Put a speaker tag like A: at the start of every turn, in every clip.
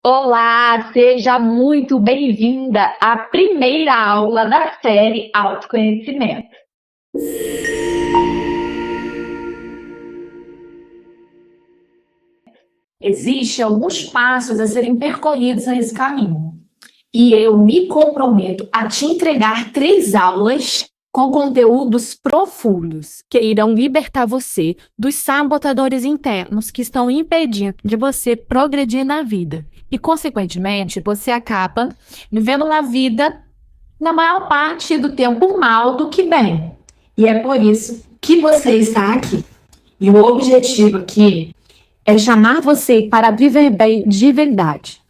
A: Olá, seja muito bem-vinda à primeira aula da série Autoconhecimento. Existem alguns passos a serem percorridos nesse caminho. E eu me comprometo a te entregar 3 aulas com conteúdos profundos que irão libertar você dos sabotadores internos que estão impedindo de você progredir na vida. E, consequentemente, você acaba vivendo uma vida, na maior parte do tempo, mal do que bem. E é por isso que você está aqui. E o objetivo aqui é chamar você para viver bem de verdade.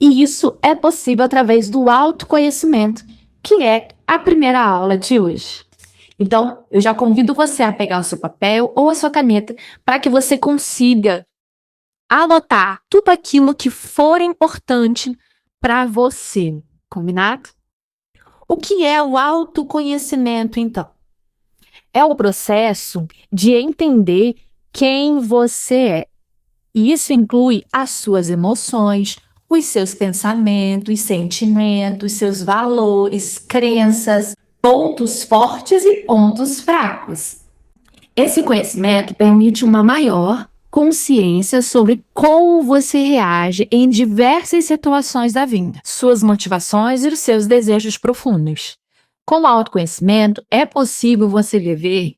A: E isso é possível através do autoconhecimento, que é a primeira aula de hoje. Então, eu já convido você a pegar o seu papel ou a sua caneta para que você consiga anotar tudo aquilo que for importante para você. Combinado? O que é o autoconhecimento, então? É o processo de entender quem você é. E isso inclui as suas emoções, os seus pensamentos, sentimentos, seus valores, crenças, pontos fortes e pontos fracos. Esse conhecimento permite uma maior consciência sobre como você reage em diversas situações da vida, suas motivações e os seus desejos profundos. Com o autoconhecimento, é possível você viver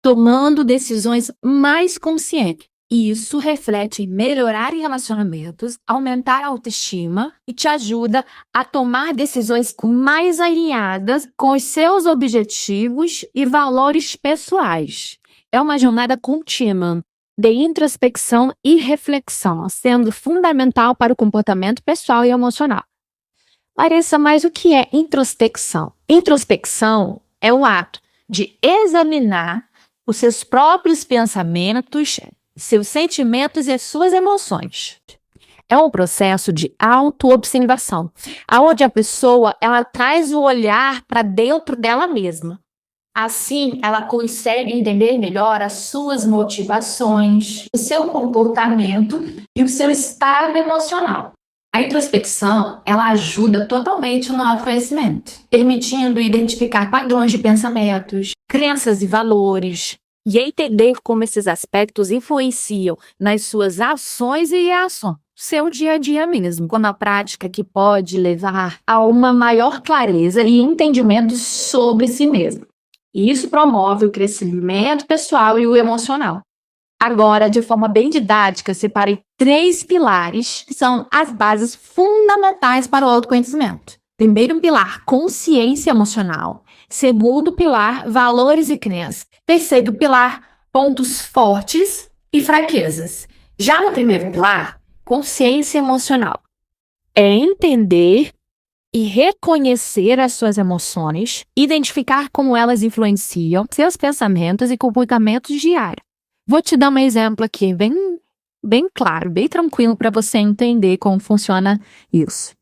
A: tomando decisões mais conscientes. E isso reflete em melhorar em relacionamentos, aumentar a autoestima e te ajuda a tomar decisões mais alinhadas com os seus objetivos e valores pessoais. É uma jornada contínua de introspecção e reflexão, sendo fundamental para o comportamento pessoal e emocional. Larissa, mas o que é introspecção? Introspecção é o ato de examinar os seus próprios pensamentos, seus sentimentos e as suas emoções. É um processo de autoobservação, onde a pessoa ela traz o olhar para dentro dela mesma. Assim, ela consegue entender melhor as suas motivações, o seu comportamento e o seu estado emocional. A introspecção, ela ajuda totalmente no autoconhecimento, permitindo identificar padrões de pensamentos, crenças e valores, e entender como esses aspectos influenciam nas suas ações e reações, seu dia a dia mesmo, com uma prática que pode levar a uma maior clareza e entendimento sobre si mesmo. E isso promove o crescimento pessoal e o emocional. Agora, de forma bem didática, separei 3 pilares que são as bases fundamentais para o autoconhecimento. Primeiro pilar, consciência emocional. Segundo pilar, valores e crenças. Terceiro pilar, pontos fortes e fraquezas. Já no primeiro pilar, consciência emocional. É entender e reconhecer as suas emoções, identificar como elas influenciam seus pensamentos e comportamentos diários. Vou te dar um exemplo aqui, bem claro, bem tranquilo para você entender como funciona isso.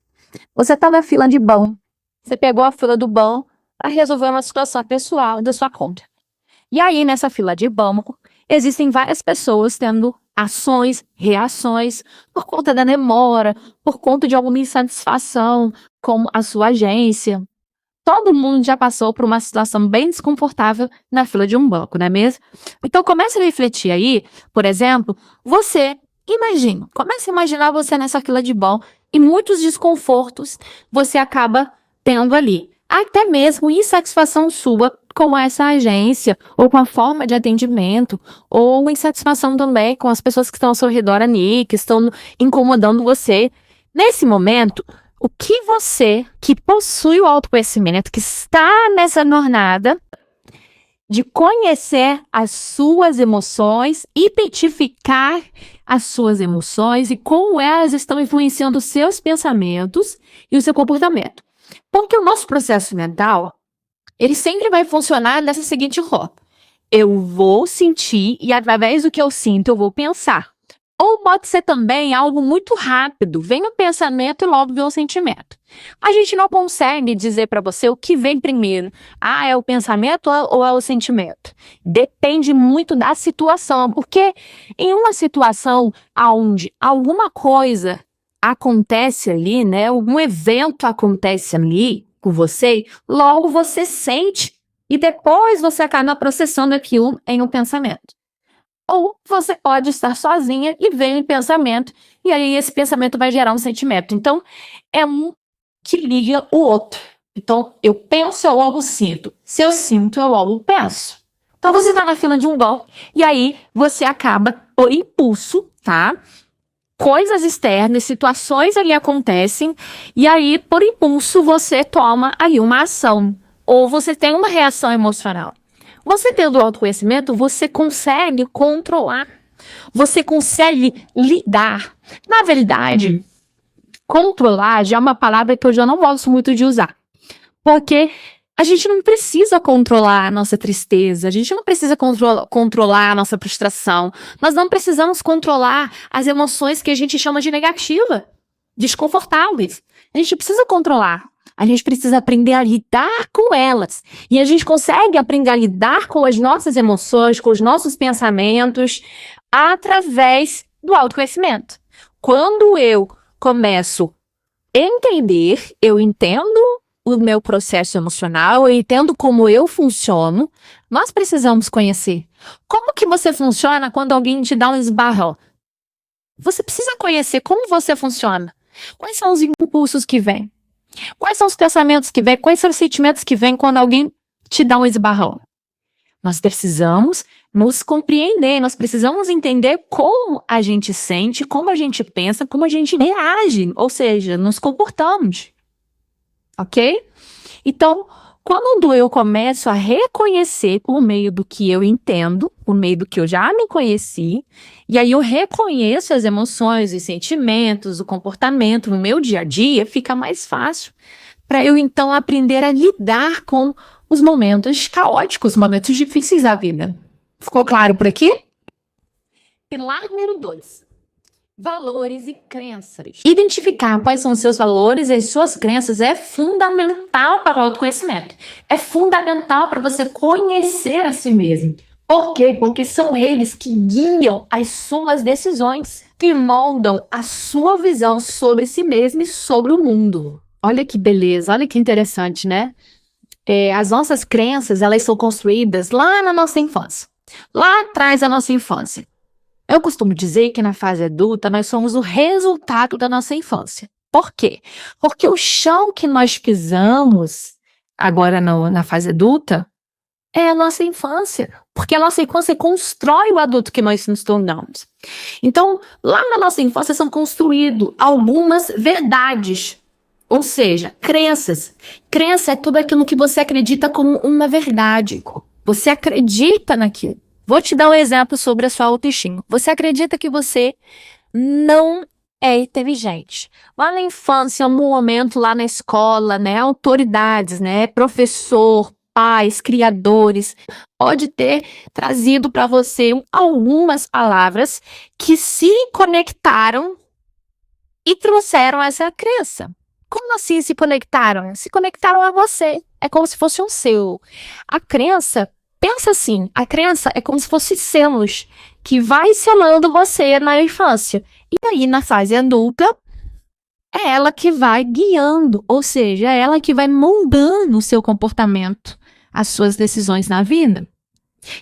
A: Você está na fila de banco, você pegou a fila do banco para resolver uma situação pessoal da sua conta. E aí, nessa fila de banco, existem várias pessoas tendo ações, reações, por conta da demora, por conta de alguma insatisfação com a sua agência. Todo mundo já passou por uma situação bem desconfortável na fila de um banco, não é mesmo? Então, comece a refletir aí, por exemplo, comece a imaginar você nessa fila de banco e muitos desconfortos você acaba tendo ali. Até mesmo insatisfação sua com essa agência, ou com a forma de atendimento, ou insatisfação também com as pessoas que estão ao seu redor ali, que estão incomodando você. Nesse momento, o que você, que possui o autoconhecimento, que está nessa jornada de conhecer as suas emoções, identificar as suas emoções e como elas estão influenciando os seus pensamentos e o seu comportamento. Porque o nosso processo mental, ele sempre vai funcionar nessa seguinte rota. Eu vou sentir e através do que eu sinto eu vou pensar. Ou pode ser também algo muito rápido, vem o pensamento e logo vem o sentimento. A gente não consegue dizer para você o que vem primeiro. É o pensamento ou é o sentimento? Depende muito da situação, porque em uma situação onde alguma coisa acontece ali, né? Um evento acontece ali com você, logo você sente e depois você acaba processando aquilo em um pensamento. Ou você pode estar sozinha e vem um pensamento, e aí esse pensamento vai gerar um sentimento. Então, é um que liga o outro. Então, eu penso, eu logo sinto. Se eu sinto, eu logo penso. Então, você está na fila de um golpe, e aí você acaba, por impulso, tá? Coisas externas, situações ali acontecem, e aí, por impulso, você toma aí uma ação. Ou você tem uma reação emocional. Você tendo autoconhecimento, você consegue controlar. Você consegue lidar. Na verdade, controlar já é uma palavra que eu já não gosto muito de usar. Porque a gente não precisa controlar a nossa tristeza, a gente não precisa controlar a nossa frustração. Nós não precisamos controlar as emoções que a gente chama de negativa, desconfortáveis. A gente precisa controlar. A gente precisa aprender a lidar com elas. E a gente consegue aprender a lidar com as nossas emoções, com os nossos pensamentos, através do autoconhecimento. Quando eu começo a entender, eu entendo o meu processo emocional, eu entendo como eu funciono, nós precisamos conhecer. Como que você funciona quando alguém te dá um esbarrão? Você precisa conhecer como você funciona. Quais são os impulsos que vêm? Quais são os pensamentos que vêm? Quais são os sentimentos que vêm quando alguém te dá um esbarrão? Nós precisamos nos compreender, nós precisamos entender como a gente sente, como a gente pensa, como a gente reage, ou seja, nos comportamos. Ok? Então, quando eu começo a reconhecer por meio do que eu entendo, por meio do que eu já me conheci, e aí eu reconheço as emoções, os sentimentos, o comportamento no meu dia a dia, fica mais fácil para eu então aprender a lidar com os momentos caóticos, momentos difíceis da vida. Ficou claro por aqui? Pilar número 2. Valores e crenças. Identificar quais são os seus valores e as suas crenças é fundamental para o autoconhecimento. É fundamental para você conhecer a si mesmo. Por quê? Porque são eles que guiam as suas decisões, que moldam a sua visão sobre si mesmo e sobre o mundo. Olha que beleza, olha que interessante, né? As nossas crenças, elas são construídas lá na nossa infância. Lá atrás da nossa infância. Eu costumo dizer que na fase adulta nós somos o resultado da nossa infância. Por quê? Porque o chão que nós pisamos agora na fase adulta é a nossa infância. Porque a nossa infância constrói o adulto que nós nos tornamos. Então, lá na nossa infância são construídas algumas verdades. Ou seja, crenças. Crença é tudo aquilo que você acredita como uma verdade. Você acredita naquilo. Vou te dar um exemplo sobre a sua autoestima. Você acredita que você não é inteligente. Lá na infância, no momento lá na escola, né, autoridades, né, professor, pais, criadores, pode ter trazido para você algumas palavras que se conectaram e trouxeram essa crença. Como assim se conectaram? Se conectaram a você. É como se fosse um seu. A crença, pensa assim, a crença é como se fosse selos que vai selando você na infância. E aí, na fase adulta, é ela que vai guiando, ou seja, é ela que vai moldando o seu comportamento, as suas decisões na vida.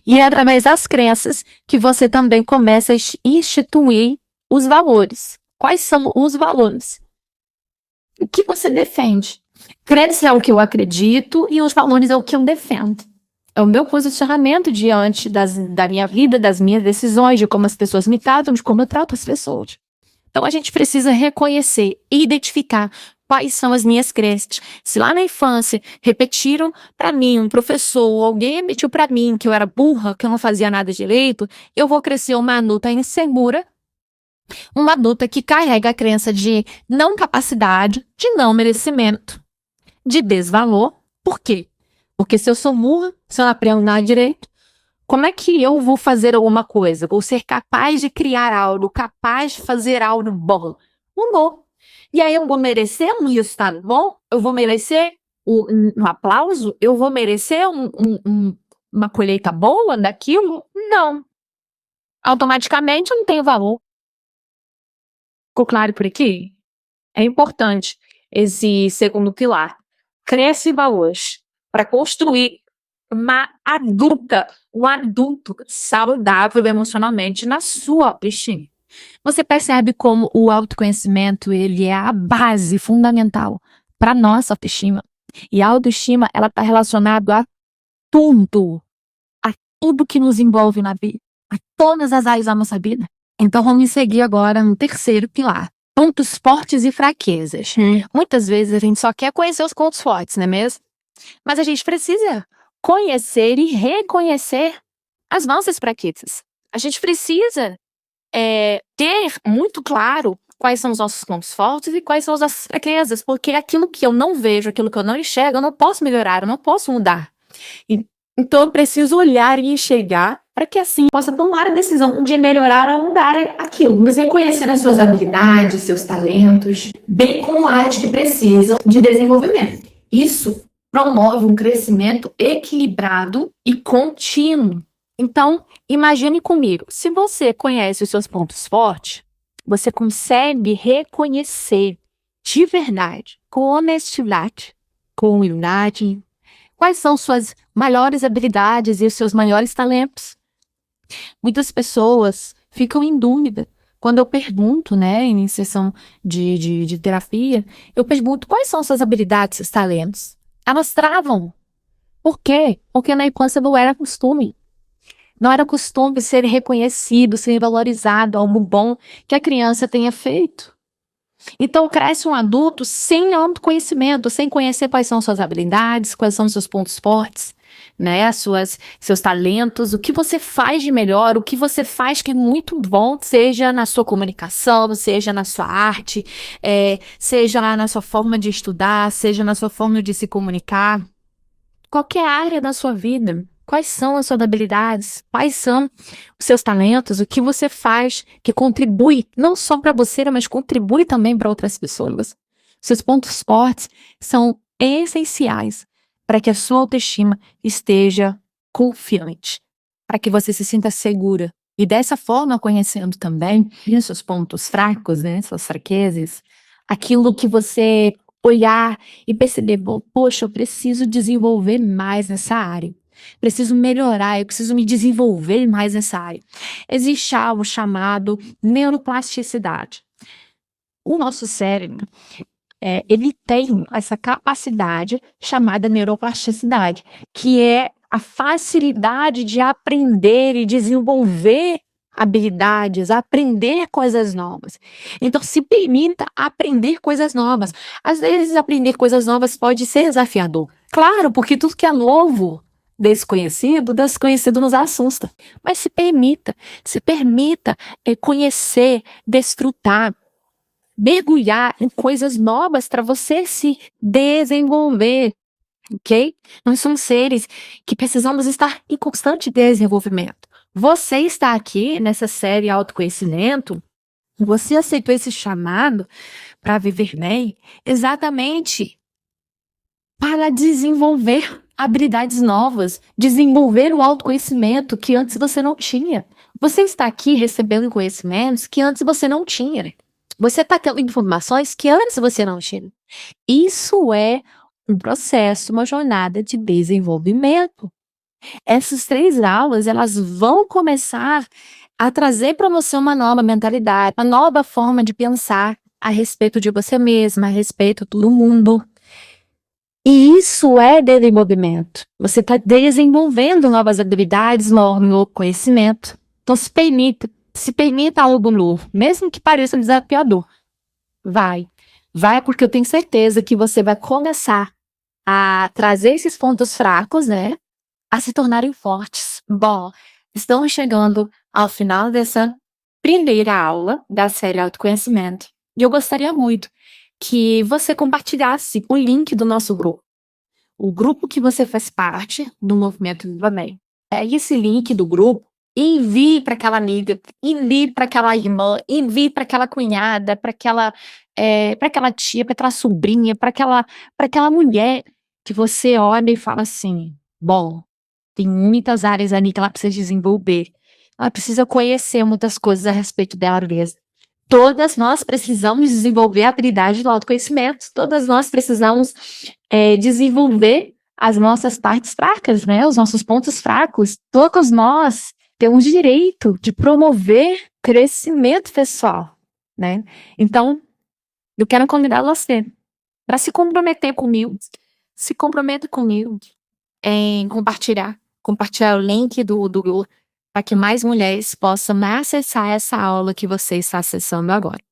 A: E é através das crenças que você também começa a instituir os valores. Quais são os valores? O que você defende? Crença é o que eu acredito e os valores é o que eu defendo. É o meu posicionamento diante da minha vida, das minhas decisões, de como as pessoas me tratam, de como eu trato as pessoas. Então a gente precisa reconhecer e identificar quais são as minhas crenças. Se lá na infância repetiram para mim, um professor, ou alguém repetiu para mim que eu era burra, que eu não fazia nada direito, eu vou crescer uma adulta insegura, uma adulta que carrega a crença de não capacidade, de não merecimento, de desvalor. Por quê? Porque se eu sou burra, se eu não aprendo nada direito, como é que eu vou fazer alguma coisa? Vou ser capaz de criar algo, capaz de fazer algo bom? Não vou. E aí eu vou merecer um resultado bom? Eu vou merecer um aplauso? Eu vou merecer uma colheita boa daquilo? Não. Automaticamente eu não tenho valor. Ficou claro por aqui? É importante esse segundo pilar. Cresce valores para construir um adulto saudável emocionalmente na sua autoestima. Você percebe como o autoconhecimento ele é a base fundamental para nossa autoestima. E a autoestima ela está relacionada tudo, a tudo que nos envolve na vida, a todas as áreas da nossa vida. Então vamos seguir agora no terceiro pilar. Pontos fortes e fraquezas. Muitas vezes a gente só quer conhecer os pontos fortes, não é mesmo? Mas a gente precisa conhecer e reconhecer as nossas fraquezas. A gente precisa ter muito claro quais são os nossos pontos fortes e quais são as nossas fraquezas, porque aquilo que eu não vejo, aquilo que eu não enxergo, eu não posso melhorar, eu não posso mudar. Então eu preciso olhar e enxergar para que assim possa tomar a decisão de melhorar ou mudar aquilo. Mas reconhecer as suas habilidades, seus talentos, bem como áreas que precisam de desenvolvimento. Isso promove um crescimento equilibrado e contínuo. Então, imagine comigo, se você conhece os seus pontos fortes, você consegue reconhecer de verdade, com honestidade, com humildade, quais são suas maiores habilidades e os seus maiores talentos. Muitas pessoas ficam em dúvida. Quando eu pergunto, em sessão de terapia, eu pergunto quais são suas habilidades, seus talentos. Elas travam. Por quê? Porque na infância não era costume. Não era costume ser reconhecido, ser valorizado, algo bom que a criança tenha feito. Então cresce um adulto sem autoconhecimento, sem conhecer quais são suas habilidades, quais são seus pontos fortes, seus talentos, o que você faz de melhor, o que você faz que é muito bom, seja na sua comunicação, seja na sua arte, seja na sua forma de estudar, seja na sua forma de se comunicar. Qualquer área da sua vida. Quais são as suas habilidades? Quais são os seus talentos? O que você faz que contribui não só para você, mas contribui também para outras pessoas? Seus pontos fortes são essenciais para que a sua autoestima esteja confiante, para que você se sinta segura. E dessa forma, conhecendo também os seus pontos fracos, suas fraquezas, aquilo que você olhar e perceber, poxa, eu preciso desenvolver mais nessa área. Preciso melhorar, eu preciso me desenvolver mais nessa área. Existe algo chamado neuroplasticidade. O nosso cérebro, ele tem essa capacidade chamada neuroplasticidade, que é a facilidade de aprender e desenvolver habilidades, aprender coisas novas. Então, se permita aprender coisas novas. Às vezes, aprender coisas novas pode ser desafiador. Claro, porque tudo que é novo, desconhecido nos assusta. Mas se permita conhecer, desfrutar, mergulhar em coisas novas para você se desenvolver, ok? Nós somos seres que precisamos estar em constante desenvolvimento. Você está aqui nessa série Autoconhecimento, você aceitou esse chamado para viver bem exatamente para desenvolver habilidades novas, desenvolver o autoconhecimento que antes você não tinha. Você está aqui recebendo conhecimentos que antes você não tinha. Você está tendo informações que antes você não tinha. Isso é um processo, uma jornada de desenvolvimento. Essas 3 aulas, elas vão começar a trazer para você uma nova mentalidade, uma nova forma de pensar a respeito de você mesma, a respeito do mundo. E isso é desenvolvimento. Você está desenvolvendo novas habilidades, novo conhecimento. Então se permita algo novo, mesmo que pareça desafiador. Vai porque eu tenho certeza que você vai começar a trazer esses pontos fracos, a se tornarem fortes. Bom, estamos chegando ao final dessa primeira aula da série Autoconhecimento. E eu gostaria muito que você compartilhasse o link do nosso grupo. O grupo que você faz parte do Movimento Viva Bem. Pegue esse link do grupo e envie para aquela amiga, envie para aquela irmã, envie para aquela cunhada, para aquela tia, para aquela sobrinha, para aquela mulher que você olha e fala assim, bom, tem muitas áreas ali que ela precisa desenvolver. Ela precisa conhecer muitas coisas a respeito dela mesma. Todas nós precisamos desenvolver a habilidade do autoconhecimento. Todas nós precisamos desenvolver as nossas partes fracas, né? Os nossos pontos fracos. Todos nós temos direito de promover crescimento pessoal, né? Então, eu quero convidar você para se comprometer comigo. Se comprometa comigo em compartilhar o link do Google para que mais mulheres possam acessar essa aula que você está acessando agora.